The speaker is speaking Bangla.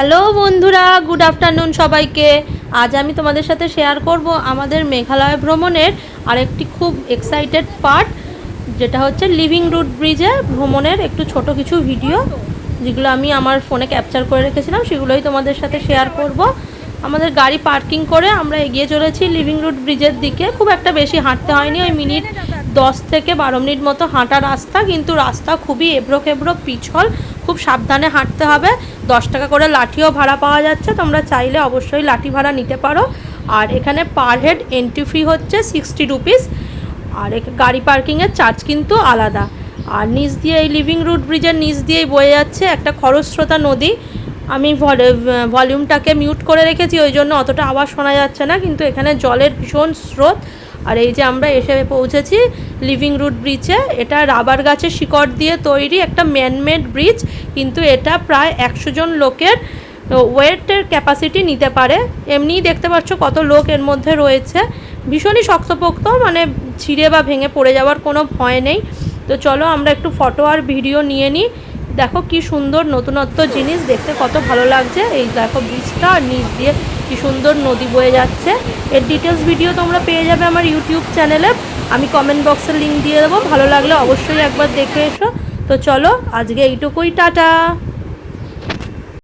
হ্যালো বন্ধুরা, গুড আফটারনুন সবাইকে। আজ আমি তোমাদের সাথে শেয়ার করব আমাদের মেঘালয় ভ্রমণের আরেকটি খুব এক্সাইটেড পার্ট, যেটা হচ্ছে লিভিং রুট ব্রিজে ভ্রমণের একটু ছোট কিছু ভিডিও, যেগুলো আমি আমার ফোনে ক্যাপচার করে রেখেছিলাম, সেগুলোই তোমাদের সাথে শেয়ার করব। আমাদের গাড়ি পার্কিং করে আমরা এগিয়ে চলেছি লিভিং রুট ব্রিজের দিকে। খুব একটা বেশি হাঁটতে হয়নি, ওই 10 থেকে 12 মিনিট মতো হাঁটা রাস্তা, কিন্তু রাস্তা খুবই এবড়ো খেবড়ো পিছল, খুব সাবধানে হাঁটতে হবে। 10 টাকা করে লাঠিও ভাড়া পাওয়া যাচ্ছে, তোমরা চাইলে অবশ্যই লাঠি ভাড়া নিতে পারো। আর এখানে পার হেড এন্ট্রি ফি হচ্ছে 60 রুপিস, আর গাড়ি পার্কিংয়ের চার্জ কিন্তু আলাদা। আর নিচ দিয়ে এই লিভিং রুট ব্রিজের নিচ দিয়েই বয়ে যাচ্ছে একটা খরস্রোতা নদী। আমি ভলিউমটাকে মিউট করে রেখেছি, ওই জন্য অতটা আওয়াজ শোনা যাচ্ছে না, কিন্তু এখানে জলের ভীষণ স্রোত। আর এই যে আমরা এসে পৌঁছেছি লিভিং রুট ব্রিজে। এটা রাবার গাছের শিকড় দিয়ে তৈরি একটা ম্যানমেড ব্রিজ, কিন্তু এটা প্রায় 100 জন লোকের ওয়েটের ক্যাপাসিটি নিতে পারে। এমনিই দেখতে পাচ্ছ কত লোক এর মধ্যে রয়েছে। ভীষণই শক্তপোক্ত, মানে ছিঁড়ে বা ভেঙে পড়ে যাওয়ার কোনো ভয় নেই। তো চলো আমরা একটু ফটো আর ভিডিও নিয়ে নিই। দেখো কি সুন্দর নতুনত্ব জিনিস, দেখতে কত ভালো লাগছে। এই দেখো ব্রিজটা, আর নিচ দিয়ে কি সুন্দর নদী বয়ে যাচ্ছে। এর ডিটেলস ভিডিও তোমরা পেয়ে যাবে আমার ইউটিউব চ্যানেলে, আমি কমেন্ট বক্সে লিঙ্ক দিয়ে দেবো। ভালো লাগলে অবশ্যই একবার দেখে এসো। তো চলো আজকে এইটুকুই, টাটা।